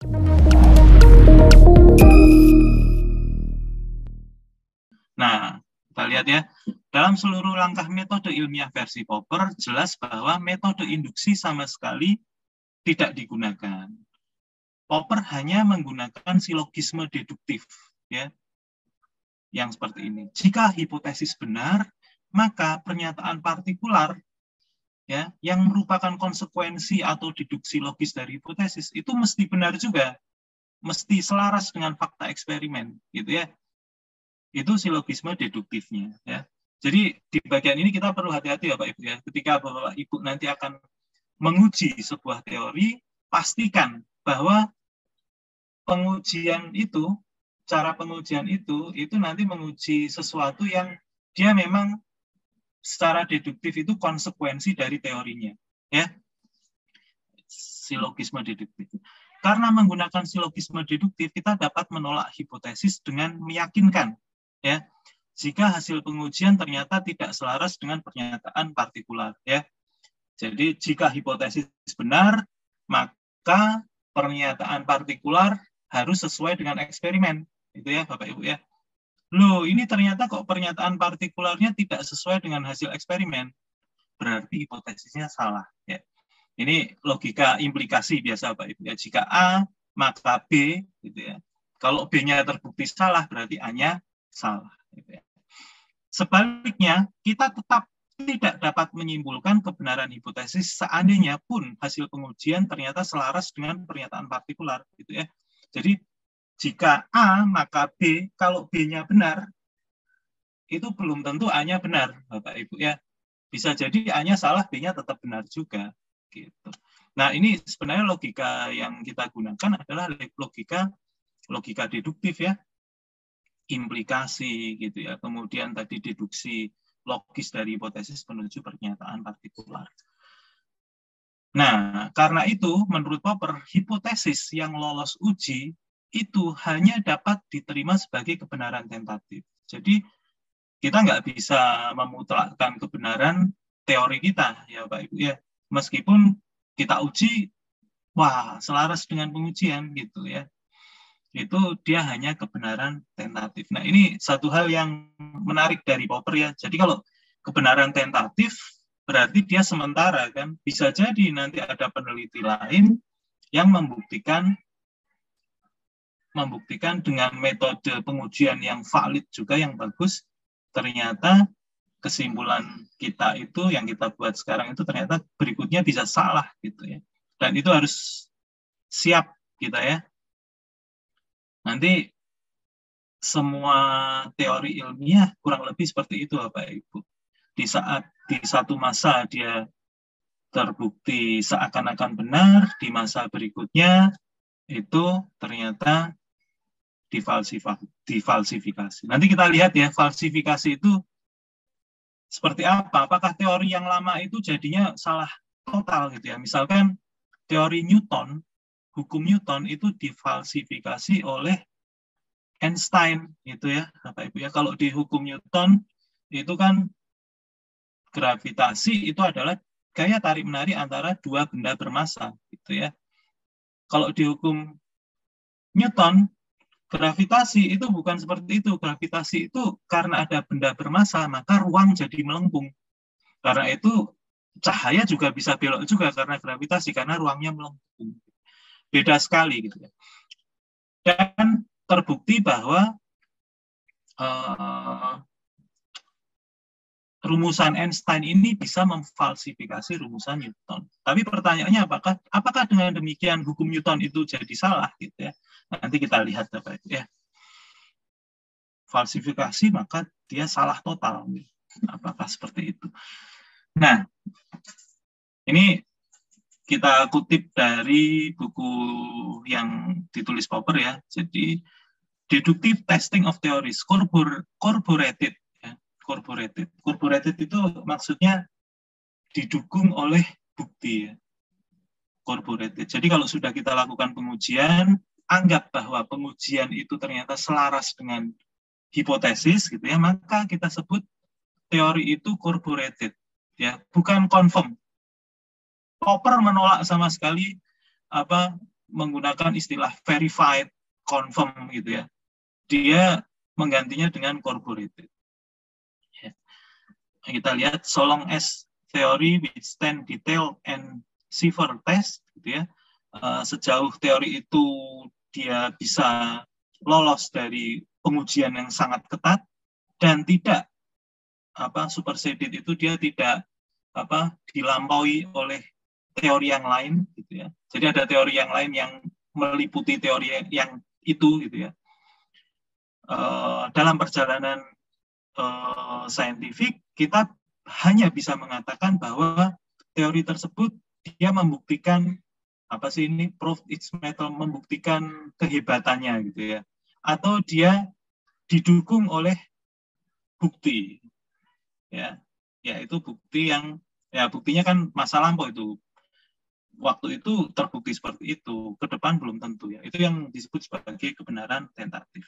Nah, kita lihat ya, dalam seluruh langkah metode ilmiah versi Popper, jelas bahwa metode induksi sama sekali tidak digunakan. Popper hanya menggunakan silogisme deduktif, ya, yang seperti ini. Jika hipotesis benar, maka pernyataan partikular, ya, yang merupakan konsekuensi atau deduksi logis dari hipotesis itu mesti benar juga, mesti selaras dengan fakta eksperimen, gitu ya. Itu silogisme deduktifnya, ya. Jadi di bagian ini kita perlu hati-hati ya Pak Ibu ya. Ketika Bapak Ibu nanti akan menguji sebuah teori, pastikan bahwa pengujian itu, cara pengujian itu nanti menguji sesuatu yang dia memang secara deduktif itu konsekuensi dari teorinya, ya. Silogisme deduktif. Karena menggunakan silogisme deduktif, kita dapat menolak hipotesis dengan meyakinkan, ya. Jika hasil pengujian ternyata tidak selaras dengan pernyataan partikular, ya. Jadi jika hipotesis benar, maka pernyataan partikular harus sesuai dengan eksperimen, itu ya Bapak Ibu ya. Loh, ini ternyata kok pernyataan partikularnya tidak sesuai dengan hasil eksperimen, berarti hipotesisnya salah, ya. Ini logika implikasi biasa Pak Ibu ya. Jika A maka B, gitu ya. Kalau B-nya terbukti salah, berarti A-nya salah. Gitu ya. Sebaliknya, kita tetap tidak dapat menyimpulkan kebenaran hipotesis seandainya pun hasil pengujian ternyata selaras dengan pernyataan partikular, gitu ya. Jadi jika A maka B, kalau B-nya benar, itu belum tentu A-nya benar, Bapak Ibu ya. Bisa jadi A-nya salah, B-nya tetap benar juga, gitu. Nah, ini sebenarnya logika yang kita gunakan adalah logika deduktif ya. Implikasi gitu ya, kemudian tadi deduksi logis dari hipotesis menuju pernyataan partikular. Nah, karena itu menurut Popper, hipotesis yang lolos uji itu hanya dapat diterima sebagai kebenaran tentatif. Jadi kita nggak bisa memutlakkan kebenaran teori kita ya Pak Ibu ya, meskipun kita uji, wah selaras dengan pengujian gitu ya. Itu dia hanya kebenaran tentatif. Nah, ini satu hal yang menarik dari Popper ya. Jadi kalau kebenaran tentatif berarti dia sementara kan. Bisa jadi nanti ada peneliti lain yang membuktikan dengan metode pengujian yang valid juga yang bagus, ternyata kesimpulan kita itu yang kita buat sekarang itu ternyata berikutnya bisa salah gitu ya. Dan itu harus siap kita ya. Nanti semua teori ilmiah kurang lebih seperti itu Bapak Ibu. Di saat di satu masa dia terbukti seakan-akan benar, di masa berikutnya itu ternyata difalsifikasi. Nanti kita lihat ya, falsifikasi itu seperti apa? Apakah teori yang lama itu jadinya salah total gitu ya? Misalkan teori Newton, hukum Newton itu difalsifikasi oleh Einstein gitu ya, Bapak Ibu ya. Kalau di hukum Newton itu kan gravitasi itu adalah gaya tarik menarik antara dua benda bermassa gitu ya. Kalau di hukum Newton, gravitasi itu bukan seperti itu. Gravitasi itu karena ada benda bermassa maka ruang jadi melengkung. Karena itu cahaya juga bisa belok juga karena gravitasi, karena ruangnya melengkung. Beda sekali gitu ya. Dan terbukti bahwa rumusan Einstein ini bisa memfalsifikasi rumusan Newton. Tapi pertanyaannya apakah dengan demikian hukum Newton itu jadi salah gitu ya? Nanti kita lihat Bapak ya. Falsifikasi maka dia salah total. Apakah seperti itu? Nah, ini kita kutip dari buku yang ditulis Popper ya. Jadi Deductive Testing of Theories, Corroborated. Ya. Corroborated itu maksudnya didukung oleh bukti. Ya. Corroborated. Jadi kalau sudah kita lakukan pengujian, anggap bahwa pengujian itu ternyata selaras dengan hipotesis, gitu ya, maka kita sebut teori itu corroborated. Ya, bukan confirm. Popper menolak sama sekali menggunakan istilah verified, confirm gitu ya. Dia menggantinya dengan corroborated. Ya. Kita lihat so long as theory withstand detail and severe test gitu ya. Sejauh teori itu dia bisa lolos dari pengujian yang sangat ketat dan tidak superseded itu dia tidak dilampaui oleh teori yang lain gitu ya. Jadi ada teori yang lain yang meliputi teori yang itu gitu ya. Dalam perjalanan saintifik kita hanya bisa mengatakan bahwa teori tersebut dia membuktikan proof its mettle, membuktikan kehebatannya gitu ya, atau dia didukung oleh bukti ya itu bukti yang buktinya kan masa lampau itu, waktu itu terbukti seperti itu, ke depan belum tentu ya. Itu yang disebut sebagai kebenaran tentatif.